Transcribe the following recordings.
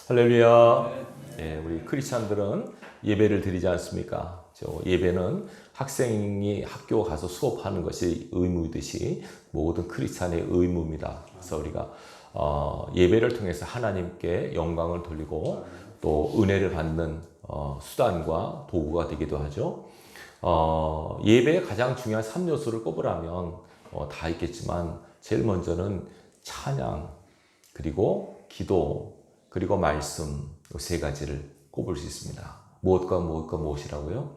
할렐루야. 네, 우리 크리스찬들은 예배를 드리지 않습니까? 예배는 학생이 학교 가서 수업하는 것이 의무이듯이 모든 크리스찬의 의무입니다. 그래서 우리가 예배를 통해서 하나님께 영광을 돌리고 또 은혜를 받는 수단과 도구가 되기도 하죠. 예배의 가장 중요한 3요소를 꼽으라면 다 있겠지만 제일 먼저는 찬양, 그리고 기도, 그리고 말씀, 이 세 가지를 꼽을 수 있습니다. 무엇과 무엇과 무엇이라고요?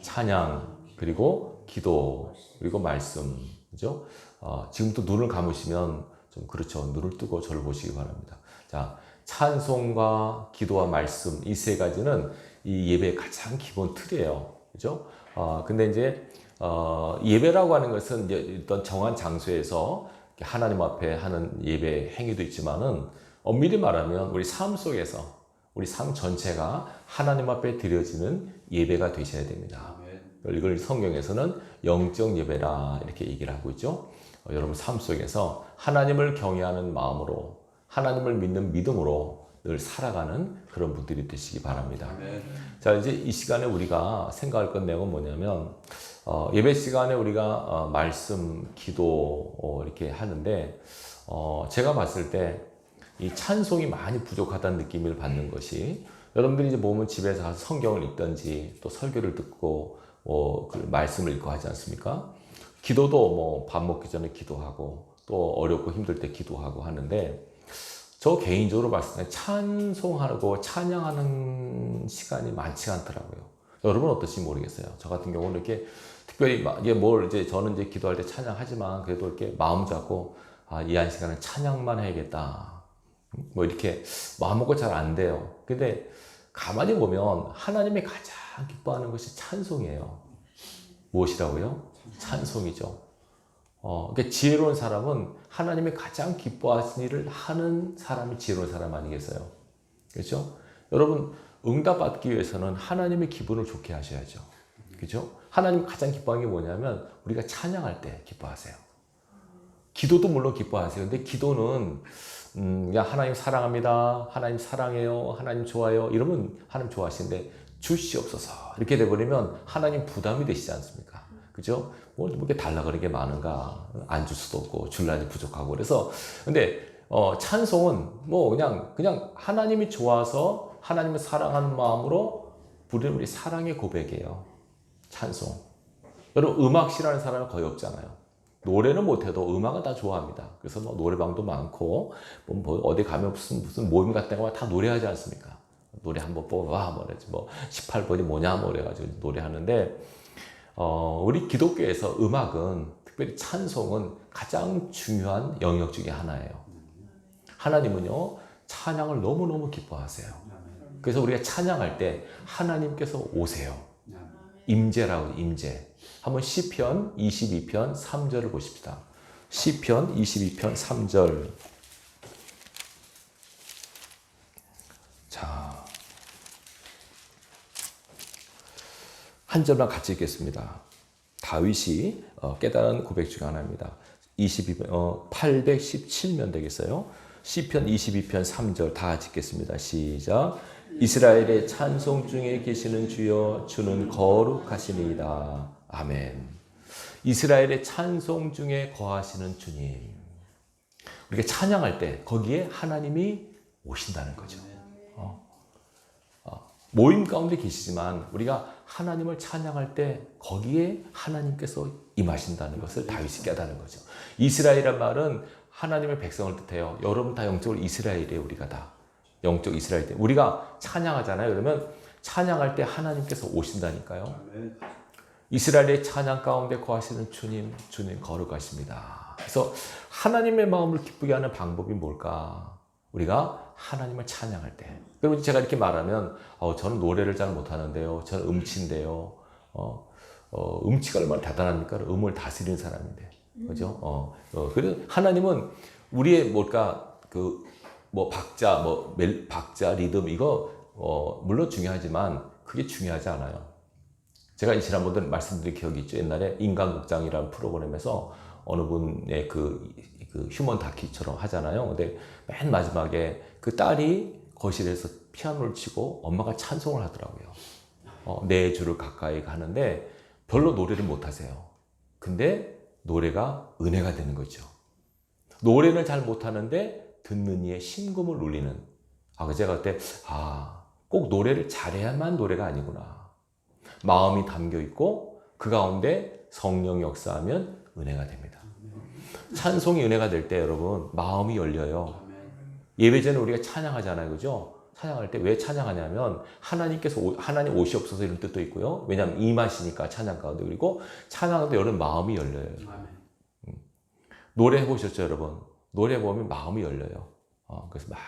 찬양, 그리고 기도, 그리고 말씀. 그죠? 지금부터 눈을 감으시면 좀 그렇죠. 눈을 뜨고 저를 보시기 바랍니다. 자, 찬송과 기도와 말씀, 이 세 가지는 이 예배의 가장 기본 틀이에요. 그죠? 근데 이제, 예배라고 하는 것은 이제 어떤 정한 장소에서 하나님 앞에 하는 예배 행위도 있지만은 엄밀히 말하면 우리 삶 속에서 우리 삶 전체가 하나님 앞에 드려지는 예배가 되셔야 됩니다. 이걸 성경에서는 영적 예배라 이렇게 얘기를 하고 있죠. 여러분 삶 속에서 하나님을 경외하는 마음으로 하나님을 믿는 믿음으로 늘 살아가는 그런 분들이 되시기 바랍니다. 자, 이제 이 시간에 우리가 생각할 건 내용은 뭐냐면 예배 시간에 우리가 말씀, 기도 이렇게 하는데 제가 봤을 때 이 찬송이 많이 부족하다는 느낌을 받는 것이, 여러분들이 이제 보면 집에서 가서 성경을 읽든지 또 설교를 듣고 그 말씀을 읽고 하지 않습니까? 기도도 밥 먹기 전에 기도하고 또 어렵고 힘들 때 기도하고 하는데, 저 개인적으로 봤을 때 찬송하고 찬양하는 시간이 많지 않더라고요. 여러분 어떨지 모르겠어요. 저 같은 경우는 이렇게 특별히 이게 이제 저는 이제 기도할 때 찬양하지만 그래도 이렇게 마음 잡고 이 한 시간은 찬양만 해야겠다. 이렇게 마음 먹고 잘 안 돼요. 근데 가만히 보면 하나님이 가장 기뻐하는 것이 찬송이에요. 무엇이라고요? 찬송이죠. 그러니까 지혜로운 사람은 하나님이 가장 기뻐하시는 일을 하는 사람이 지혜로운 사람 아니겠어요? 그렇죠? 여러분, 응답받기 위해서는 하나님의 기분을 좋게 하셔야죠. 그렇죠? 하나님 가장 기뻐하는 게 뭐냐면 우리가 찬양할 때 기뻐하세요. 기도도 물론 기뻐하세요. 근데 기도는 그냥 하나님 사랑합니다, 하나님 사랑해요, 하나님 좋아요 이러면 하나님 좋아하시는데 주시옵소서 이렇게 돼버리면 하나님 부담이 되시지 않습니까? 그죠? 뭐 이렇게 달라 그런 게 많은가? 안 줄 수도 없고 줄라니 부족하고. 그래서 근데 찬송은 그냥 하나님이 좋아서 하나님을 사랑하는 마음으로 부르는 우리 사랑의 고백이에요. 찬송. 여러분 음악 싫어하는 사람은 거의 없잖아요. 노래는 못해도 음악은 다 좋아합니다. 그래서 노래방도 많고 어디 가면 무슨 모임 같은 거 다 노래하지 않습니까? 노래 한번 뽑아봐 뭐랬지 18번이 뭐냐 그래가지고 노래하는데 우리 기독교에서 음악은 특별히 찬송은 가장 중요한 영역 중에 하나예요. 하나님은요 찬양을 너무너무 기뻐하세요. 그래서 우리가 찬양할 때 하나님께서 오세요. 임재라고 임재. 한번 시편 22편 3절을 보십시다. 시편 22편 3절. 자, 한 절만 같이 읽겠습니다. 다윗이 깨달은 고백 중 하나입니다. 817면 되겠어요. 시편 22편 3절 다 같이 읽겠습니다. 시작. 이스라엘의 찬송 중에 계시는 주여 주는 거룩하시니이다. 아멘. 이스라엘의 찬송 중에 거하시는 주님. 우리가 찬양할 때 거기에 하나님이 오신다는 거죠. 모임 가운데 계시지만 우리가 하나님을 찬양할 때 거기에 하나님께서 임하신다는 것을 다윗이 깨달은 거죠. 이스라엘이란 말은 하나님의 백성을 뜻해요. 여러분 다 영적으로 이스라엘이에요. 우리가 다 영적 이스라엘 때 우리가 찬양하잖아요. 그러면 찬양할 때 하나님께서 오신다니까요. 이스라엘의 찬양 가운데 거하시는 주님 거룩하십니다. 그래서 하나님의 마음을 기쁘게 하는 방법이 뭘까? 우리가 하나님을 찬양할 때. 그러면 제가 이렇게 말하면 저는 노래를 잘 못하는데요. 저는 음치인데요. 음치가 얼마나 대단합니까? 음을 다스리는 사람인데. 그죠? 그래서 하나님은 우리의 박자, 리듬 이거 물론 중요하지만 그게 중요하지 않아요. 제가 지난번에 말씀드린 기억이 있죠. 옛날에 인간극장이라는 프로그램에서 어느 분의 그 휴먼 다큐처럼 하잖아요. 근데 맨 마지막에 그 딸이 거실에서 피아노를 치고 엄마가 찬송을 하더라고요. 내 주를 가까이 가는데 별로 노래를 못 하세요. 근데 노래가 은혜가 되는 거죠. 노래는 잘 못하는데 듣는 이의 심금을 울리는. 제가 그때 꼭 노래를 잘해야만 노래가 아니구나. 마음이 담겨 있고 그 가운데 성령이 역사하면 은혜가 됩니다. 찬송이 은혜가 될 때 여러분 마음이 열려요. 예배 전에 우리가 찬양하잖아요. 그죠? 찬양할 때 왜 찬양하냐면 하나님 오시옵소서 이런 뜻도 있고요. 왜냐하면 임하시니까 찬양 가운데. 그리고 찬양할 때 여러분 마음이 열려요. 노래 해보셨죠 여러분? 노래 해보면 마음이 열려요. 그래서 막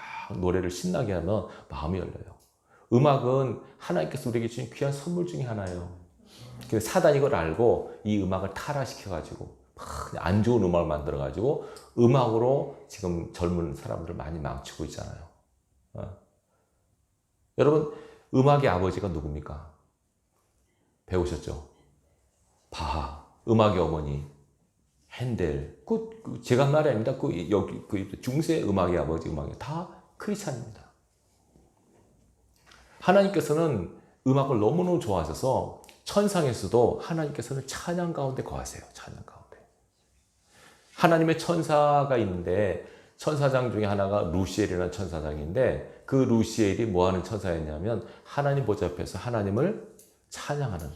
노래를 신나게 하면 마음이 열려요. 음악은 하나님께서 우리에게 주신 귀한 선물 중에 하나예요. 그래서 사단이 이걸 알고 이 음악을 타락시켜가지고 안 좋은 음악을 만들어가지고 음악으로 지금 젊은 사람들을 많이 망치고 있잖아요. 여러분 음악의 아버지가 누굽니까? 배우셨죠? 바하, 음악의 어머니 핸델, 제가 한 말이 아닙니다. 여기 중세 음악의 아버지 음악이 다 크리스찬입니다. 하나님께서는 음악을 너무너무 좋아하셔서 천상에서도 하나님께서는 찬양 가운데 거하세요. 찬양 가운데. 하나님의 천사가 있는데 천사장 중에 하나가 루시엘이라는 천사장인데 그 루시엘이 뭐하는 천사였냐면 하나님 보좌 앞에서 하나님을 찬양하는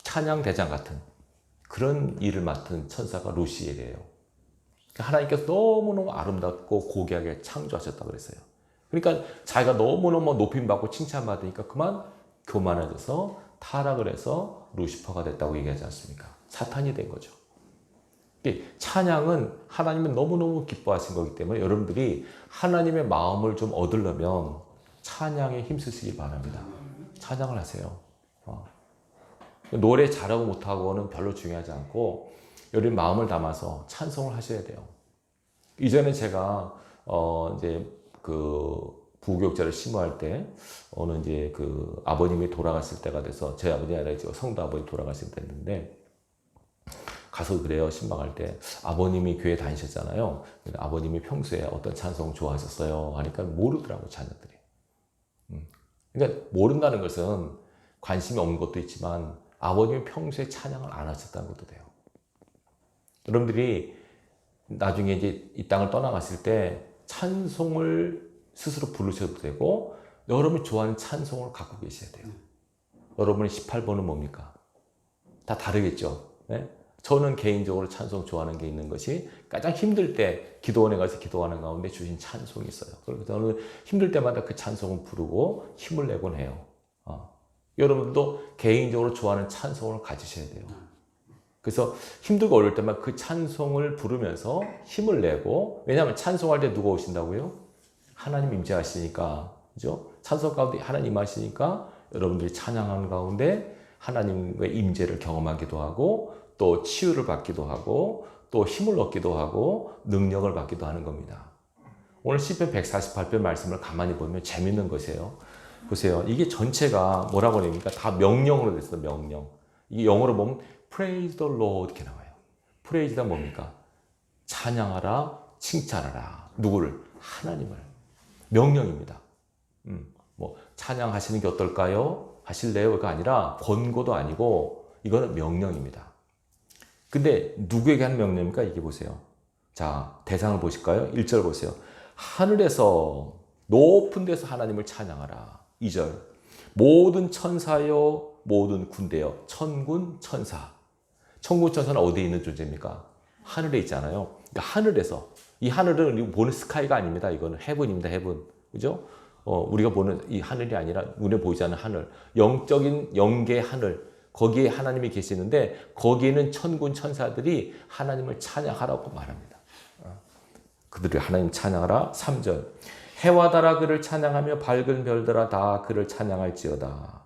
찬양대장 같은 그런 일을 맡은 천사가 루시엘이에요. 하나님께서 너무너무 아름답고 고귀하게 창조하셨다고 그랬어요. 그러니까 자기가 너무너무 높임받고 칭찬받으니까 그만 교만해져서 타락을 해서 루시퍼가 됐다고 얘기하지 않습니까? 사탄이 된 거죠. 찬양은 하나님은 너무너무 기뻐하신 거기 때문에 여러분들이 하나님의 마음을 좀 얻으려면 찬양에 힘쓰시기 바랍니다. 찬양을 하세요. 노래 잘하고 못하고는 별로 중요하지 않고 여러분 마음을 담아서 찬송을 하셔야 돼요. 이전에 제가 이제 그 부교육자를 심호할 때 어느 이제 그 아버님이 돌아갔을 때가 돼서 제 아버지 아니라 이제 성도 아버지 돌아가실 때였는데 가서 그래요. 신방할 때 아버님이 교회 다니셨잖아요. 아버님이 평소에 어떤 찬송 좋아하셨어요 하니까 모르더라고요. 자녀들이. 그러니까 모른다는 것은 관심이 없는 것도 있지만 아버님이 평소에 찬양을 안 하셨다는 것도 돼요. 여러분들이 나중에 이제 이 땅을 떠나갔을 때 찬송을 스스로 부르셔도 되고 여러분이 좋아하는 찬송을 갖고 계셔야 돼요. 여러분의 18번은 뭡니까? 다 다르겠죠. 네? 저는 개인적으로 찬송 좋아하는 게 있는 것이 가장 힘들 때 기도원에 가서 기도하는 가운데 주신 찬송이 있어요. 그래서 저는 힘들 때마다 그 찬송을 부르고 힘을 내곤 해요. 여러분도 개인적으로 좋아하는 찬송을 가지셔야 돼요. 그래서 힘들고 어려울 때만 그 찬송을 부르면서 힘을 내고, 왜냐하면 찬송할 때 누가 오신다고요? 하나님 임재하시니까, 그죠? 찬송 가운데 하나님 임하시니까 여러분들이 찬양하는 가운데 하나님의 임재를 경험하기도 하고 또 치유를 받기도 하고 또 힘을 얻기도 하고 능력을 받기도 하는 겁니다. 오늘 시편 148편 말씀을 가만히 보면 재밌는 것이에요. 보세요. 이게 전체가 뭐라고 합니까? 다 명령으로 됐어요. 명령. 이게 영어로 보면 Praise the Lord 이렇게 나와요. Praise가 뭡니까? 찬양하라, 칭찬하라. 누구를? 하나님을. 명령입니다. 뭐 찬양하시는 게 어떨까요? 하실래요?가 아니라 권고도 아니고 이거는 명령입니다. 근데 누구에게 하는 명령입니까? 이게 보세요. 자, 대상을 보실까요? 1절 보세요. 하늘에서 높은 데서 하나님을 찬양하라. 2절. 모든 천사여, 모든 군대여, 천군, 천사. 천군, 천사는 어디에 있는 존재입니까? 하늘에 있잖아요. 그러니까 하늘에서. 이 하늘은 보는 스카이가 아닙니다. 이거는 헤븐입니다. 헤븐. 그죠? 우리가 보는 이 하늘이 아니라 눈에 보이지 않는 하늘. 영적인 영계 하늘. 거기에 하나님이 계시는데 거기에는 천군 천사들이 하나님을 찬양하라고 말합니다. 그들이 하나님 찬양하라. 3절. 해와 달아 그를 찬양하며 밝은 별들아 다 그를 찬양할지어다.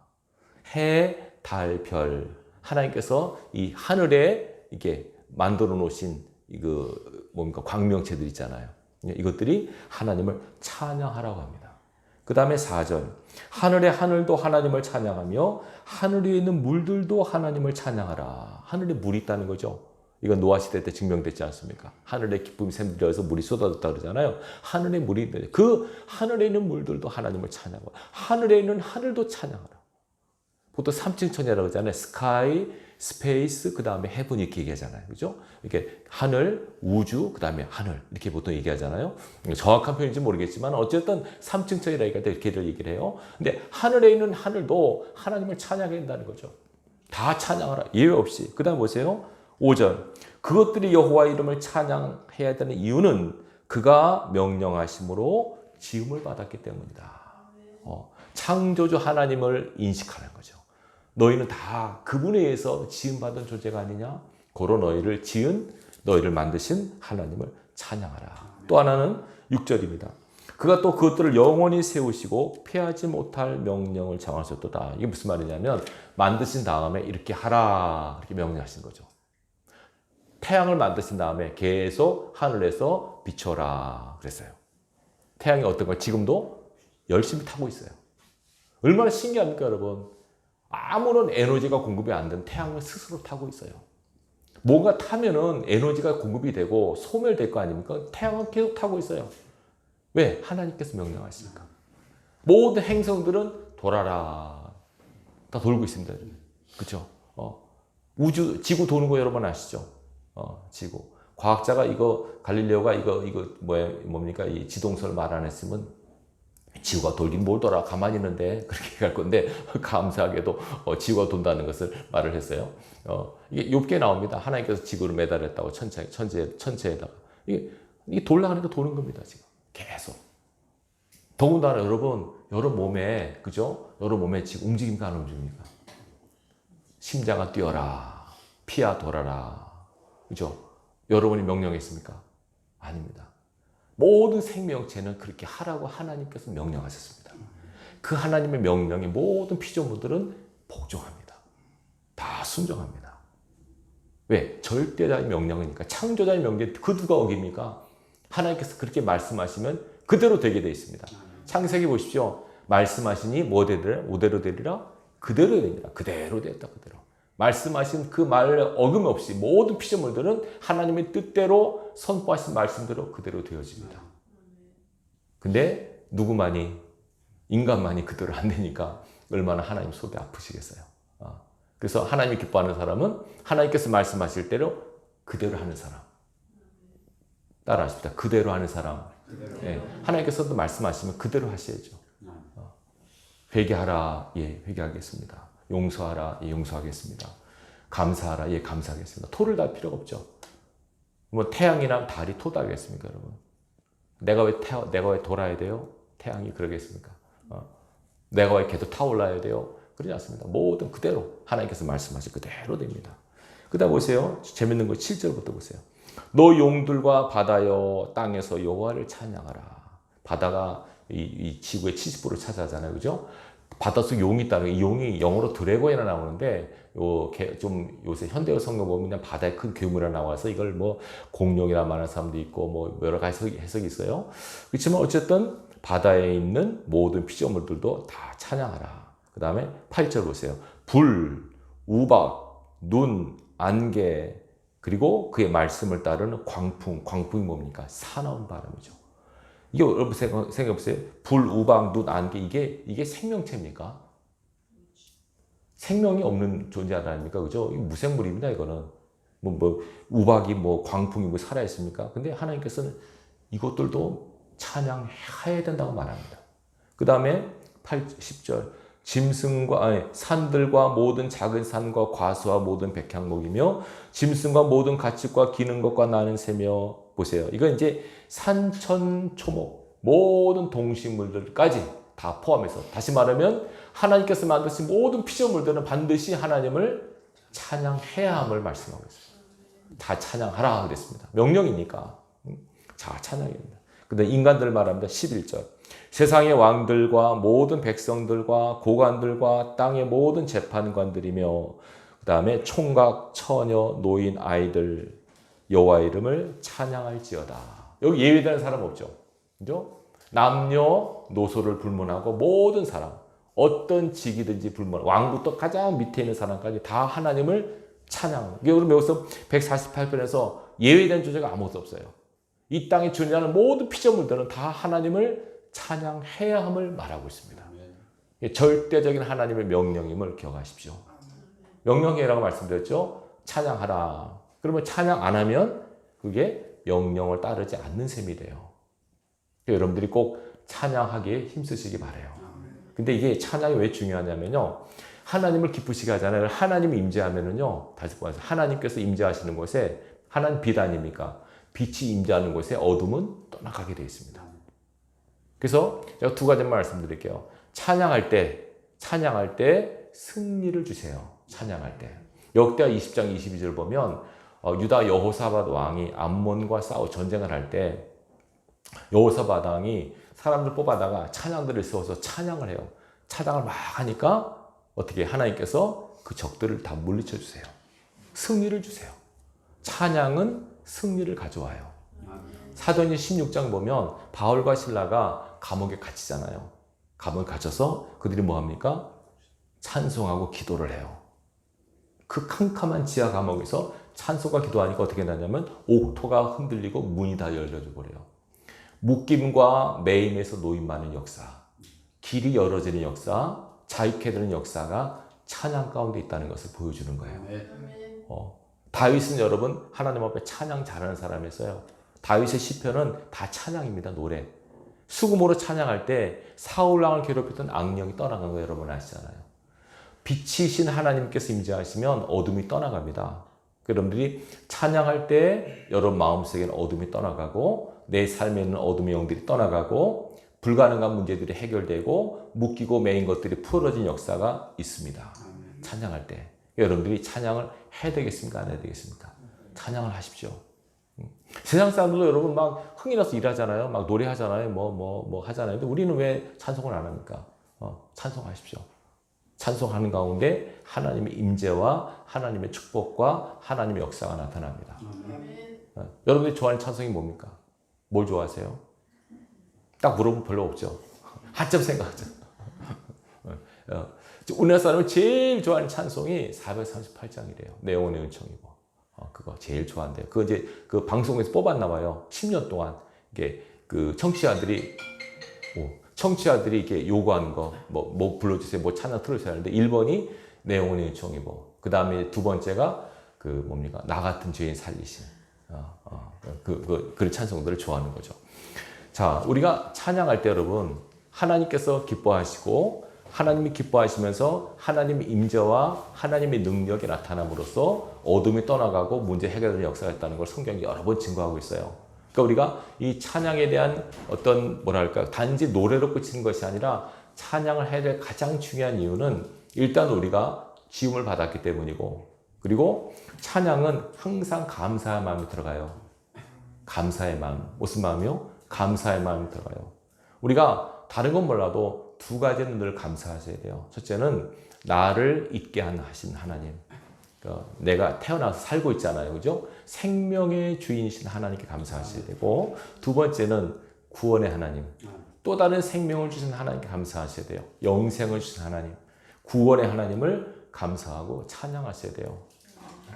해, 달, 별. 하나님께서 이 하늘에 이게 만들어 놓으신 뭡니까? 광명체들 있잖아요. 이것들이 하나님을 찬양하라고 합니다. 그 다음에 4절. 하늘의 하늘도 하나님을 찬양하며 하늘 위에 있는 물들도 하나님을 찬양하라. 하늘에 물이 있다는 거죠. 이건 노아 시대 때 증명됐지 않습니까? 하늘의 기쁨이 샘들어서 물이 쏟아졌다 그러잖아요. 하늘의 물이 있는데 그 하늘에 있는 물들도 하나님을 찬양하고 하늘에 있는 하늘도 찬양하라. 보통 3층 천이라고 하잖아요. 스카이, 스페이스, 그 다음에 헤븐 이렇게 얘기하잖아요. 그죠? 이렇게 하늘, 우주, 그 다음에 하늘 이렇게 보통 얘기하잖아요. 정확한 표현인지 모르겠지만 어쨌든 3층 천이라 얘기할 때 이렇게 얘기를 해요. 근데 하늘에 있는 하늘도 하나님을 찬양해야 된다는 거죠. 다 찬양하라. 예외 없이. 그 다음 보세요. 5절. 그것들이 여호와 이름을 찬양해야 되는 이유는 그가 명령하심으로 지음을 받았기 때문이다. 창조주 하나님을 인식하는 거죠. 너희는 다 그분에 의해서 지음받은 존재가 아니냐? 고로 너희를 지은, 너희를 만드신 하나님을 찬양하라. 또 하나는 6절입니다. 그가 또 그것들을 영원히 세우시고 피하지 못할 명령을 정하셨도다. 이게 무슨 말이냐면 만드신 다음에 이렇게 하라 이렇게 명령하신 거죠. 태양을 만드신 다음에 계속 하늘에서 비춰라 그랬어요. 태양이 어떤 걸 지금도 열심히 타고 있어요. 얼마나 신기합니까 여러분. 아무런 에너지가 공급이 안 된 태양을 스스로 타고 있어요. 뭔가 타면은 에너지가 공급이 되고 소멸될 거 아닙니까? 태양은 계속 타고 있어요. 왜? 하나님께서 명령하시니까. 모든 행성들은 돌아라. 다 돌고 있습니다. 그렇죠? 우주, 지구 도는 거 여러분 아시죠? 지구. 과학자가 갈릴레오가 뭡니까? 이 지동설 말 안 했으면 지구가 돌긴 뭘 돌아 가만히 있는데 그렇게 갈 건데 감사하게도 지구가 돈다는 것을 말을 했어요. 이게 욥기에 나옵니다. 하나님께서 지구를 매달았다고 천체에다가 이게 돌아가니까 도는 겁니다. 지금 계속. 더군다나 여러분 몸에 그죠? 여러분 몸에 지금 움직입니까 안 움직입니까? 심장아 뛰어라, 피야 돌아라, 그죠? 여러분이 명령했습니까? 아닙니다. 모든 생명체는 그렇게 하라고 하나님께서 명령하셨습니다. 그 하나님의 명령에 모든 피조물들은 복종합니다. 다 순종합니다. 왜? 절대자의 명령이니까. 창조자의 명령, 그 누가 어깁니까? 하나님께서 그렇게 말씀하시면 그대로 되게 되어 있습니다. 창세기 보십시오. 말씀하시니 뭐 되리라? 오대로 되리라? 그대로 되리라. 그대로 됐다. 그대로. 말씀하신 그 말에 어김없이 모든 피조물들은 하나님의 뜻대로 선포하신 말씀대로 그대로 되어집니다. 근데 누구만이 인간만이 그대로 안 되니까 얼마나 하나님 속이 아프시겠어요. 그래서 하나님이 기뻐하는 사람은 하나님께서 말씀하실 대로 그대로 하는 사람. 따라하십니다. 그대로 하는 사람. 예, 하나님께서도 말씀하시면 그대로 하셔야죠. 회개하라. 예, 회개하겠습니다. 용서하라. 예, 용서하겠습니다. 감사하라. 예, 감사하겠습니다. 토를 달 필요가 없죠. 뭐 태양이나 달이 토 달겠습니까, 여러분? 내가 왜 돌아야 돼요? 태양이 그러겠습니까? 내가 왜 계속 타올라야 돼요? 그러지 않습니다. 모든 그대로 하나님께서 말씀하신 그대로 됩니다. 그다음 보세요. 재밌는 거 7절부터 보세요. 너 용들과 바다여 땅에서 여호와를 찬양하라. 바다가 이 지구의 70%를 차지하잖아요, 그죠? 바닷속 용이 있다는 이 용이 영어로 드래곤이라 나오는데 좀 요새 현대어 성경 보면 그냥 바다에 큰 괴물이 나와서 이걸 뭐 공룡이라 말하는 사람도 있고 뭐 여러 가지 해석이 있어요. 그렇지만 어쨌든 바다에 있는 모든 피조물들도 다 찬양하라. 그 다음에 8절 보세요. 불, 우박, 눈, 안개 그리고 그의 말씀을 따르는 광풍이 뭡니까? 사나운 바람이죠. 이게 여러분 생각해보세요. 불, 우박, 눈, 안개 이게 생명체입니까? 생명이 없는 존재 아닙니까? 그죠? 이거 무생물입니다. 이거는 우박이 광풍이 살아있습니까? 근데 하나님께서는 이것들도 찬양해야 된다고 말합니다. 그 다음에 10절 산들과 모든 작은 산과 과수와 모든 백향목이며 짐승과 모든 가축과 기는 것과 나는 새며 보세요. 이건 이제 산천초목 모든 동식물들까지 다 포함해서 다시 말하면 하나님께서 만드신 모든 피조물들은 반드시 하나님을 찬양해야 함을 말씀하고 있어요. 다 찬양하라 그랬습니다. 명령이니까. 자, 찬양입니다. 근데 인간들 말합니다. 11절. 세상의 왕들과 모든 백성들과 고관들과 땅의 모든 재판관들이며 그 다음에 총각, 처녀, 노인, 아이들 여호와 이름을 찬양할지어다. 여기 예외되는 사람 없죠. 그죠? 남녀, 노소를 불문하고 모든 사람 어떤 직이든지 불문 왕부터 가장 밑에 있는 사람까지 다 하나님을 찬양. 우리 배웠어 148편에서 예외된 존재가 아무것도 없어요. 이 땅에 존재하는 모든 피조물들은 다 하나님을 찬양해야 함을 말하고 있습니다. 절대적인 하나님의 명령임을 기억하십시오. 명령해라고 말씀드렸죠. 찬양하라. 그러면 찬양 안 하면 그게 명령을 따르지 않는 셈이 돼요. 여러분들이 꼭 찬양하기에 힘쓰시기 바라요. 근데 이게 찬양이 왜 중요하냐면요. 하나님을 기쁘시게 하잖아요. 하나님이 임재하면은요. 다시 말해서 하나님께서 임재하시는 곳에 하나님 빛 아닙니까? 빛이 임재하는 곳에 어둠은 떠나가게 되어 있습니다. 그래서 제가 두 가지만 말씀드릴게요. 찬양할 때 승리를 주세요. 찬양할 때. 역대하 20장 22절 보면 유다 여호사밧 왕이 암몬과 전쟁을 할 때 여호사밧 왕이 사람들 뽑아다가 찬양들을 세워서 찬양을 해요. 찬양을 막 하니까 어떻게 하나님께서 그 적들을 다 물리쳐 주세요. 승리를 주세요. 찬양은 승리를 가져와요. 사도행전 16장 보면 바울과 실라가 감옥에 갇히잖아요. 감옥에 갇혀서 그들이 뭐 합니까? 찬송하고 기도를 해요. 그 캄캄한 지하 감옥에서 찬송과 기도하니까 어떻게 되냐면 옥토가 흔들리고 문이 다 열려져 버려요. 묶임과 매임에서 노임받는 역사, 길이 열어지는 역사, 자유케 되는 역사가 찬양 가운데 있다는 것을 보여주는 거예요. 다윗은 여러분 하나님 앞에 찬양 잘하는 사람이었어요. 다윗의 시편은 다 찬양입니다. 노래. 수금으로 찬양할 때 사울 왕을 괴롭혔던 악령이 떠나간 거 여러분 아시잖아요. 빛이신 하나님께서 임재하시면 어둠이 떠나갑니다. 여러분들이 찬양할 때 여러분 마음속에는 어둠이 떠나가고 내 삶에 있는 어둠의 영들이 떠나가고 불가능한 문제들이 해결되고 묶이고 매인 것들이 풀어진 역사가 있습니다. 찬양할 때 여러분들이 찬양을 해야 되겠습니까? 안 해야 되겠습니까? 찬양을 하십시오. 세상 사람들도 여러분 막 흥이 나서 일하잖아요. 막 노래하잖아요. 뭐 하잖아요. 근데 우리는 왜 찬송을 안 합니까? 찬송하십시오. 찬송하는 가운데 하나님의 임재와 하나님의 축복과 하나님의 역사가 나타납니다. 여러분들이 좋아하는 찬송이 뭡니까? 뭘 좋아하세요? 딱 물어보면 별로 없죠. 한참 생각하죠. 우리나라 사람이 제일 좋아하는 찬송이 438장이래요. 내 영혼의 은총이고. 그거 제일 좋아한대요. 그거 이제 그 방송에서 뽑았나 봐요. 10년 동안 이게 그 청취자들이 이렇게 요구하는 거, 뭐 불러주세요, 뭐 찬양 틀어주세요 하는데 1번이 내 영혼의 은총이고, 그 다음에 두 번째가 그 뭡니까? 나 같은 죄인 살리신. 그 찬송들을 좋아하는 거죠. 자, 우리가 찬양할 때 여러분, 하나님께서 기뻐하시고, 하나님이 기뻐하시면서 하나님의 임재와 하나님의 능력이 나타남으로써 어둠이 떠나가고 문제 해결되는 역사가 있다는 걸 성경이 여러 번 증거하고 있어요. 그러니까 우리가 이 찬양에 대한 어떤 단지 노래로 그치는 것이 아니라 찬양을 해야 될 가장 중요한 이유는 일단 우리가 지음을 받았기 때문이고, 그리고 찬양은 항상 감사의 마음이 들어가요. 감사의 마음. 무슨 마음이요? 감사의 마음이 들어가요. 우리가 다른 건 몰라도 두 가지는 늘 감사하셔야 돼요. 첫째는 나를 있게 하신 하나님. 그러니까 내가 태어나서 살고 있잖아요. 그죠? 생명의 주인이신 하나님께 감사하셔야 되고, 두 번째는 구원의 하나님. 또 다른 생명을 주신 하나님께 감사하셔야 돼요. 영생을 주신 하나님. 구원의 하나님을 감사하고 찬양하셔야 돼요.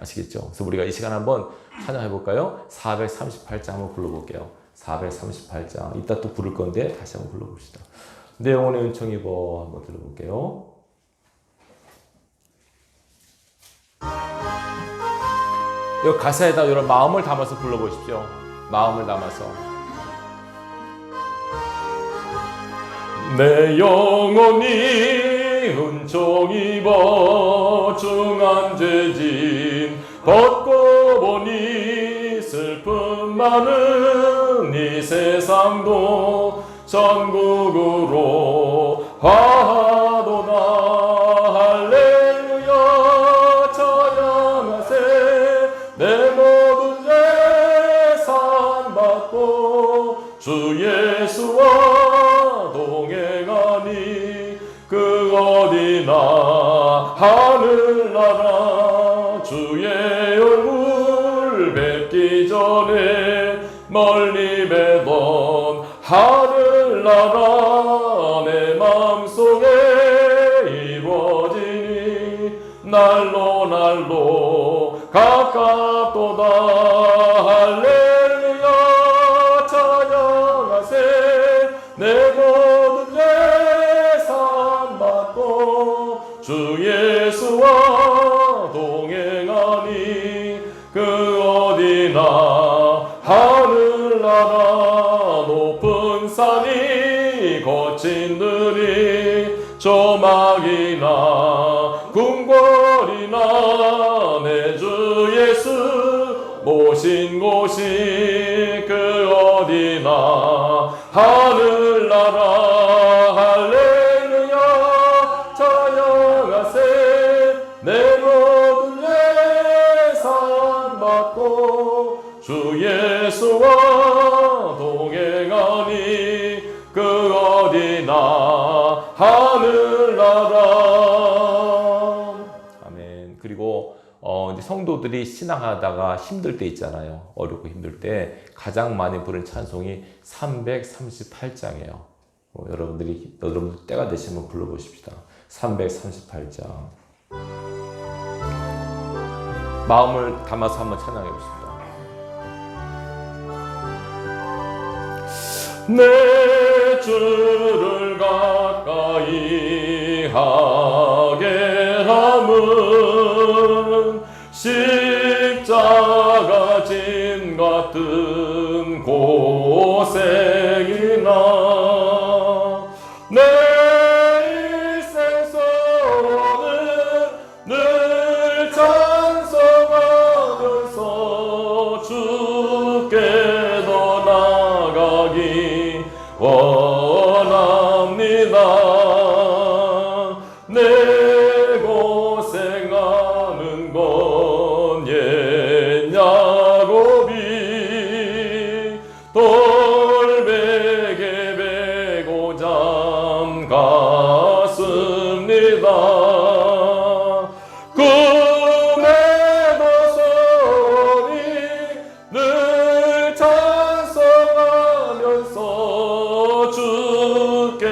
아시겠죠? 그래서 우리가 이 시간 한번 찬양해 볼까요? 438장 한번 불러볼게요. 438장. 이따 또 부를 건데 다시 한번 불러봅시다. 내 영혼의 은총이 뭐 한번 들어볼게요. 이 가사에다 이런 마음을 담아서 불러보십시오. 마음을 담아서. 내 영혼이 은총 입어 중한 죄진 벗고 보니 슬픔 많은 이 세상도 천국으로 화하도다. 할렐루야 찬양하세. 내 모든 죄 사함받고 주 예수와 동행하니 그 어디나 하늘나라 주의 얼굴 뵙기 전에 멀리 뵈던 하늘나라 내 마음속에 이루어지니 날로 가깝도다. 할렐루야 찬양하세. 내 모든 죄산 받고 주 예수와 동행하니 그 어디나 하늘나라 높은 산이 거친 들이 조막이나 궁궐이나 내 주 예수 모신 곳이 그 어디나 하늘나라. 할렐루야 찬양하세. 내 모든 예산 받고 주 예수와 동행하니 그 어디나 하늘나라. 아멘. 그리고 이제 성도들이 신앙하다가 힘들 때 있잖아요. 어렵고 힘들 때 가장 많이 부른 찬송이 338장이에요. 여러분들 때가 되시면 불러보십시다. 338장. 마음을 담아서 한번 찬양해 보십니다. 내 주를 가까이 하게 함은 십자가 짐 같은 고생이나 내 일생 소원을 늘 찬송하면서 주께 더 나아가기 원합니다. 내 고생하는 건 옛 야곱이 돌베개 베고 잠 갔습니다. 꿈에도 소리 늘 찬송하면서 주께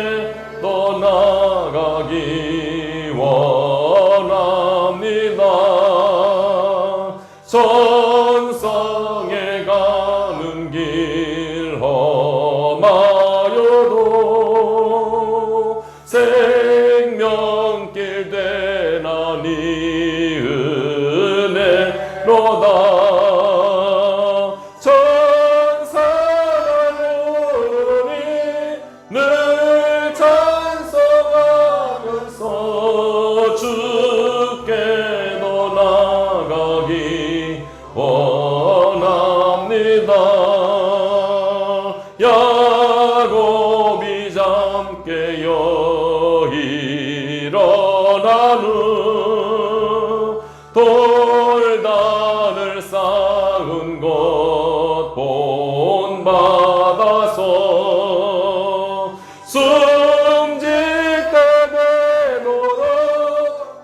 더 나아가기 원합니다. 천상에 가는 길 험하여도 생명길 되나니 은혜로다. 천사들이 늘 찬송하면서 주께 더 나아가기 원합니다. 야곱이 잠 깨어 일어난 후 돌단을 쌓은 것 본받아서 숨질 때 되도록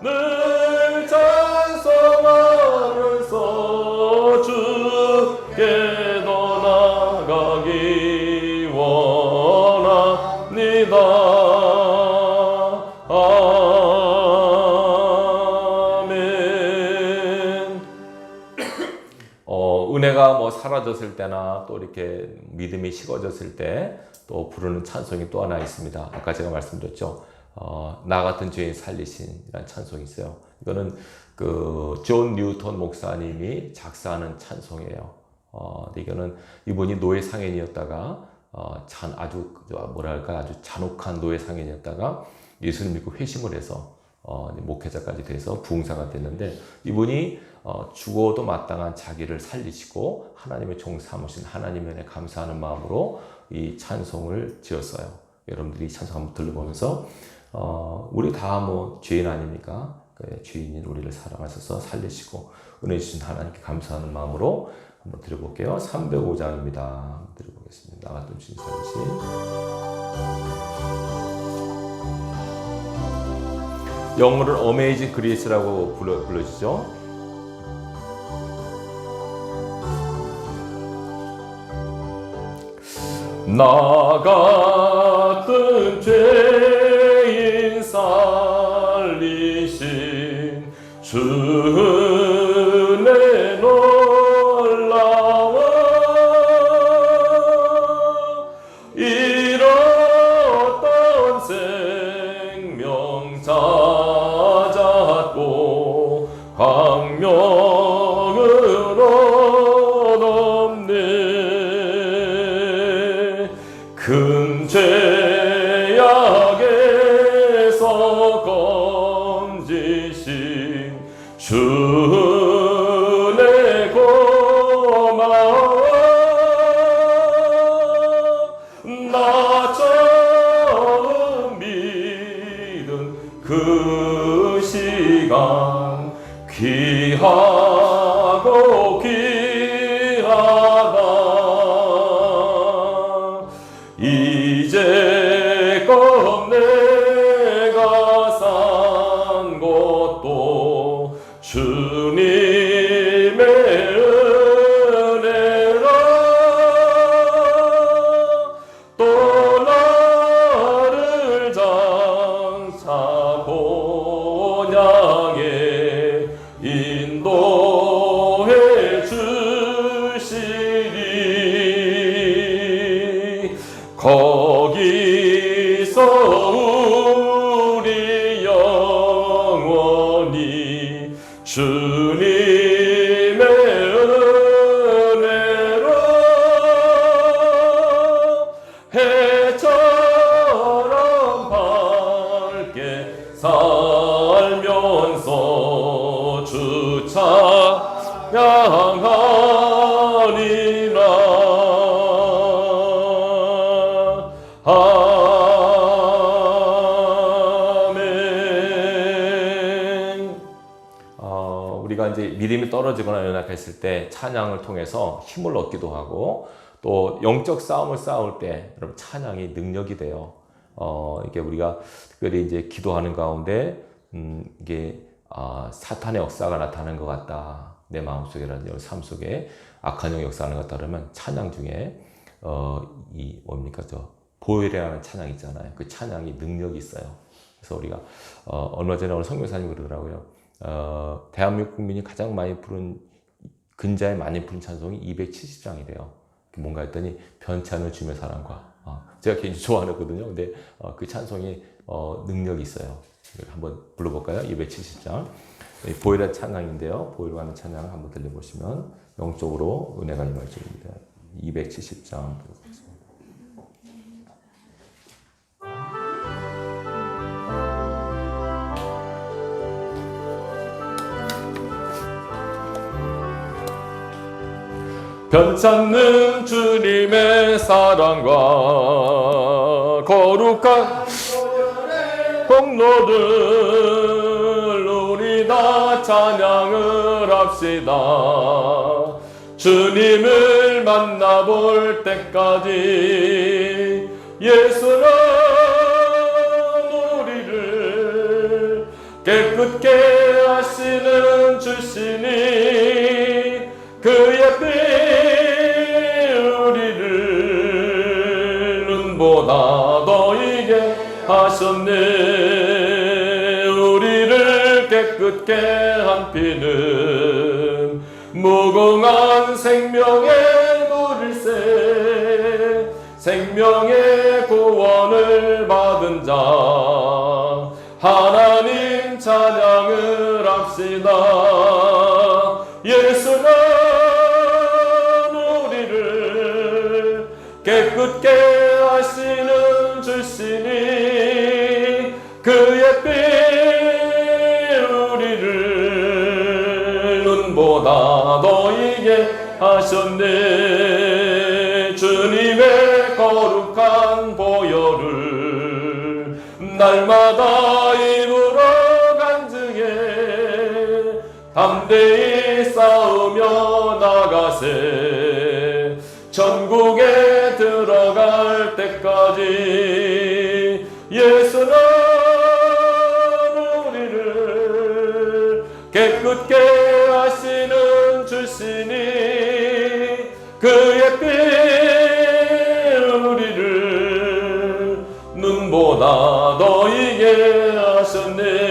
늘 찬송하면서 주께 더 나아가기 원합니다. 아멘. 은혜가 뭐 사라졌을 때나 또 이렇게 믿음이 식어졌을 때 또 부르는 찬송이 또 하나 있습니다. 아까 제가 말씀드렸죠. 나 같은 죄인 살리신이라는 찬송이 있어요. 이거는 그 존 뉴턴 목사님이 작사하는 찬송이에요. 이거는 이분이 노예 상인이었다가 아주 잔혹한 노예 상인이었다가 예수를 믿고 회심을 해서 목회자까지 돼서 부흥사가 됐는데, 이분이 죽어도 마땅한 자기를 살리시고 하나님의 종 삼으신 하나님의 은혜에 감사하는 마음으로 이 찬송을 지었어요. 여러분들이 이 찬송 한번 들어보면서 우리 다 뭐 죄인 아닙니까? 죄인인 우리를 사랑하셔서 살리시고 은혜 주신 하나님께 감사하는 마음으로 한번 들어볼게요. 305장입니다. 들어보겠습니다. 나 같은 주님 살리신. 영어로는 Amazing Grace라고 불러지죠. 나 같은 죄인 살리신 주 은혜 찾았고 광명을 얻었네. 큰 죄악에서 건지신 주의 고마워. 나 처음 믿은 그 시간 귀하고 귀하다. 이제껏 내가 산 것도 주님의 은혜라. 또 나를 장차 본향에 인도해 주시리. 거기서 우리 영원히 주님의 은혜로 해처럼 밝게 살면서 주 찬양하리라. 아멘. 우리가 이제 믿음이 떨어지거나 연약했을 때 찬양을 통해서 힘을 얻기도 하고, 또 영적 싸움을 싸울 때 여러분 찬양이 능력이 돼요. 이게 우리가 특별히 이제 기도하는 가운데 이게 사탄의 역사가 나타나는 것 같다, 내 마음속이라든지 삶 속에 악한 영 역사하는 것 같다 그러면 찬양 중에 이 뭡니까 보혈이라는 찬양 있잖아요. 그 찬양이 능력이 있어요. 그래서 우리가 얼마 전에 오늘 성교사님 그러더라고요. 대한민국 국민이 가장 많이 부른, 근자에 많이 부른 찬송이 270장이래요. 뭔가 했더니 변찬을 주며 사랑과, 제가 개인적으로 좋아하거든요. 근데 그 찬송이 능력이 있어요. 한번 불러볼까요? 270장 보혈의 찬양인데요. 보혈과는 찬양을 한번 들려보시면 영적으로 은혜가 임할 줄입니다. 270장 변찮는 주님의 사랑과 거룩한 공로들 우리 다 찬양을 합시다. 주님을 만나볼 때까지 예수는 우리를 깨끗게 하시는 주시니 그의 피 우리를 눈보다 더 이게 하셨네. 우리를 깨끗게 한 피는 무궁한 생명의 물일세. 생명의 구원을 받은 자 하나님 찬양을 합시다. 예수는 우리를 깨끗게 하시는 주시니 그의 피 우리를 눈보다 더 이게 하셨네. 주님의 거룩한 보혈을 날마다 입으로 간증해 담대히 싸우며 나가세. 천국에 들어갈 때까지 예수는 우리를 깨끗게 하시는 주시니 그의 피 우리를 눈보다 더 이게 하셨네.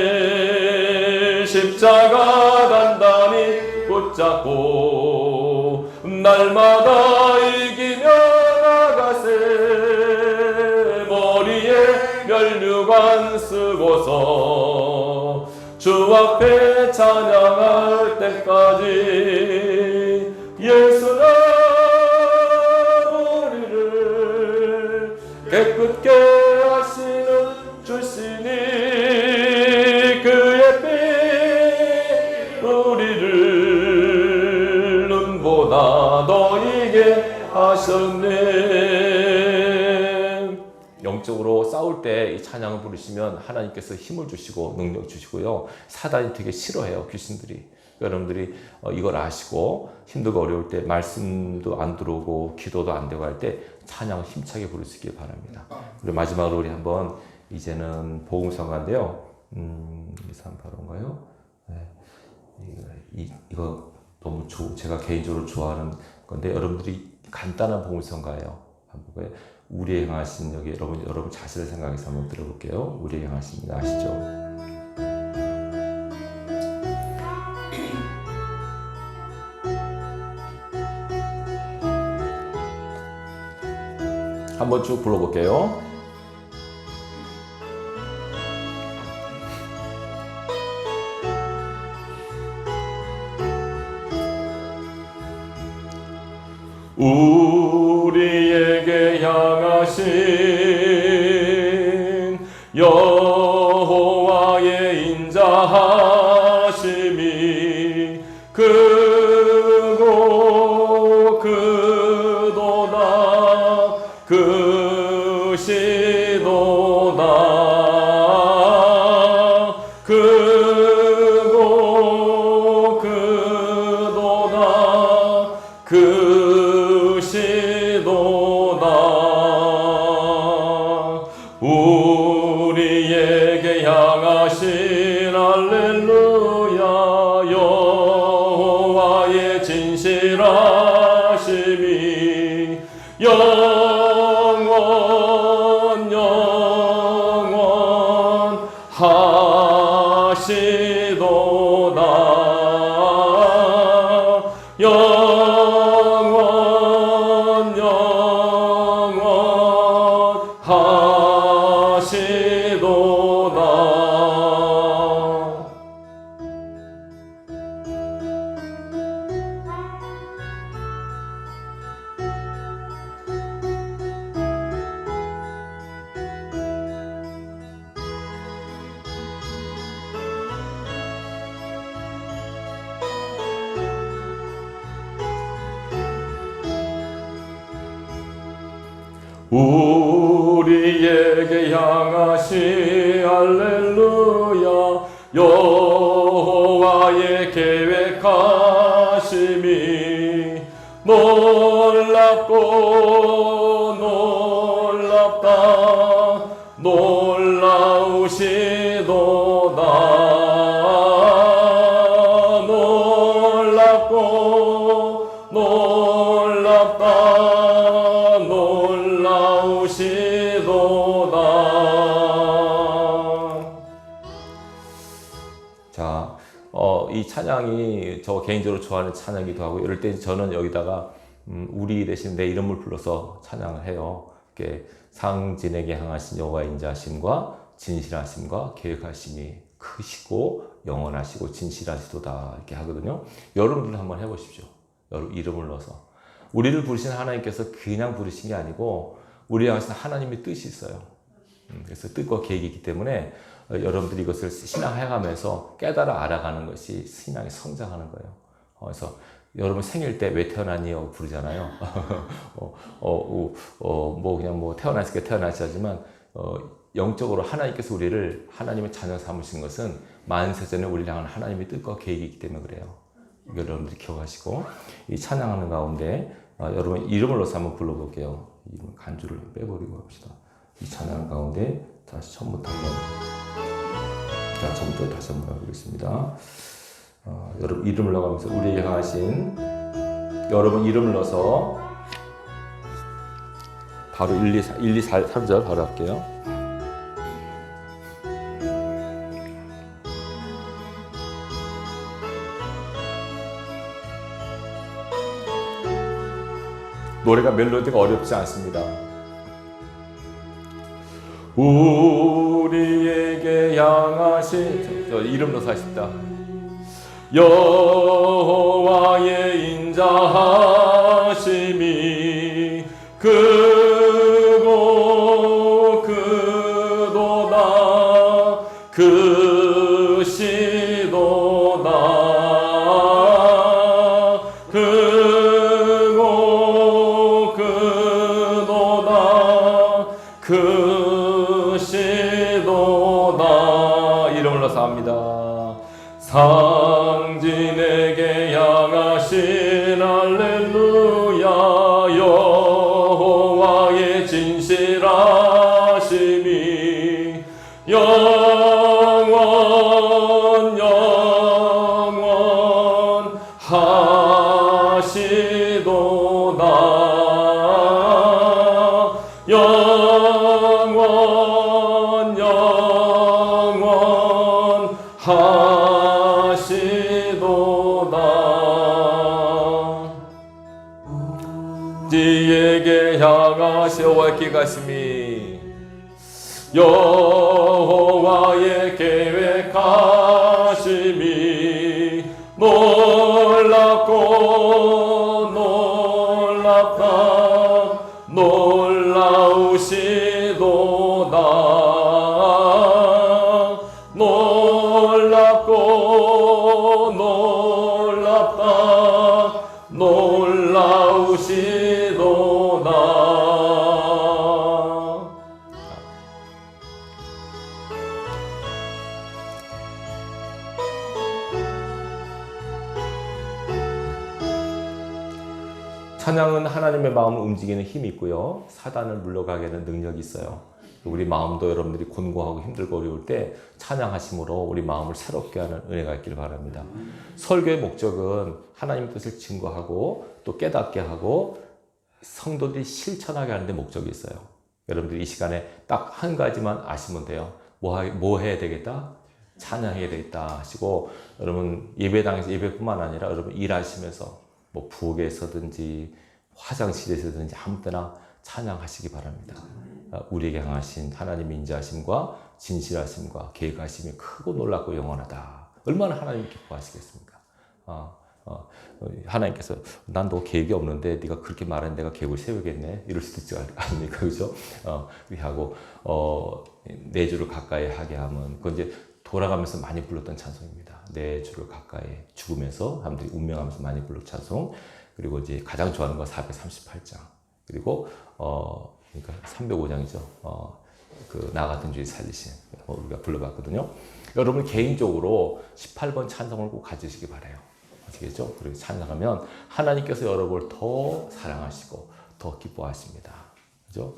십자가 단단히 붙잡고 날마다 이기며 나가세. 머리에 면류관 쓰고서 주 앞에 찬양할 때까지 예수는 우리를 깨끗게 하시는 주시니 그의 피 우리를 눈보다 너희게 하셨네. 영적으로 싸울 때 이 찬양을 부르시면 하나님께서 힘을 주시고 능력 주시고요. 사단이 되게 싫어해요, 귀신들이. 여러분들이 이걸 아시고 힘들고 어려울 때 말씀도 안 들어오고 기도도 안 되고 할 때 찬양을 힘차게 부를 수 있길 바랍니다. 그리고 마지막으로 우리 한번 이제는 복음성가인데요. 이 사람 바로인가요? 네. 이거 너무 제가 개인적으로 좋아하는 건데 여러분들이 간단한 복음성가예요. 한번 우리의 향하신 여기 여러분 자신을 생각해서 한번 들어볼게요. 우리의 향하신 아시죠? 한번 쭉 불러볼게요. 우리에게 향하신 여호와의 인자하심이 크고 크도다 크시도다 크고 크도다 우리에게 향하신 할렐루야 여호와의 진실하심이 영원 하시도다 우리에게 향하신 할렐루야 여호와의 계획하심이 놀랍고 놀랍다 놀라우시도다 놀랍고 놀랍다 자, 이 찬양이 저 개인적으로 좋아하는 찬양이기도 하고 이럴 때 저는 여기다가 우리 대신 내 이름을 불러서 찬양을 해요. 이렇게 상진에게 향하신 여호와의 인자하심과 진실하심과 계획하심이 크시고 영원하시고 진실하시도다 이렇게 하거든요. 여러분들 한번 해보십시오. 여러분 이름을 넣어서 우리를 부르신 하나님께서 그냥 부르신 게 아니고 우리 향하신 하나님의 뜻이 있어요. 그래서 뜻과 계획이 있기 때문에 여러분들이 이것을 신앙해가면서 깨달아 알아가는 것이 신앙이 성장하는 거예요. 그래서 여러분 생일 때 왜 태어났니요 부르잖아요. 그냥 태어났을 때 태어났지만 영적으로 하나님께서 우리를 하나님의 자녀 삼으신 것은 만세전에 우리를 향한 하나님의 뜻과 계획이 있기 때문에 그래요. 여러분들이 기억하시고 이 찬양하는 가운데 여러분 이름을 넣어서 한번 불러볼게요. 이름 간주를 빼버리고 합시다. 이 찬양 가운데 다시 처음부터 한번 처음부터 다시 한번 해보겠습니다. 여러분 이름을 넣어가면서 우리에게 향하신 여러분 이름을 넣어서 바로 1, 2, 3절 바로 할게요. 노래가 멜로디가 어렵지 않습니다. 우리에게 향하신 저 이름 넣어서 하십니다. 여호와의 인자하심이 크고 크도다 크시도다 크고 크도다 크시도다 이름을 넣어서 합니다. 상진에게 향하신 할렐루야 여호와의 진실하심이 영원 하시도다 영원 하시도다 지에게 향하시 여호와의 계획하심이 여호와의 계획하심이 놀랍고 놀랍다 놀라우시도다 놀랍고 놀랍다 놀라우시도다 찬양은 하나님의 마음을 움직이는 힘이 있고요. 사단을 물러가게 하는 능력이 있어요. 우리 마음도 여러분들이 곤고하고 힘들고 어려울 때 찬양하심으로 우리 마음을 새롭게 하는 은혜가 있기를 바랍니다. 설교의 목적은 하나님 뜻을 증거하고 또 깨닫게 하고 성도들이 실천하게 하는 데 목적이 있어요. 여러분들이 이 시간에 딱 한 가지만 아시면 돼요. 뭐 해야 되겠다? 찬양해야 되겠다 하시고 여러분 예배당에서 예배뿐만 아니라 여러분 일하시면서 뭐 부엌에서든지 화장실에서든지 아무 때나 찬양하시기 바랍니다. 우리에게 향하신 하나님의 인자하심과 진실하심과 계획하심이 크고 놀랍고 영원하다. 얼마나 하나님 기뻐하시겠습니까? 하나님께서 난 너 계획이 없는데 네가 그렇게 말하는 내가 계획을 세우겠네 이럴 수도 있지 않습니까? 그죠? 하고 4주를 가까이 하게 하면 그건 이제 돌아가면서 많이 불렀던 찬송입니다. 4주를 가까이 죽으면서 사람들이 운명하면서 많이 불렀던 찬송. 그리고 이제 가장 좋아하는 건 438장. 그리고 그러니까 305장이죠. 그 나 같은 주의 살리신 우리가 불러봤거든요. 여러분 개인적으로 18번 찬송을 꼭 가지시기 바라요. 아시겠죠? 그렇게 찬양하면 하나님께서 여러분을 더 사랑하시고 더 기뻐하십니다. 그죠?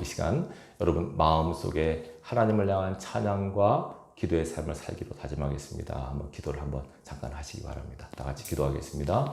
이 시간 여러분 마음속에 하나님을 향한 찬양과 기도의 삶을 살기로 다짐하겠습니다. 한번 기도를 한번 잠깐 하시기 바랍니다. 다 같이 기도하겠습니다.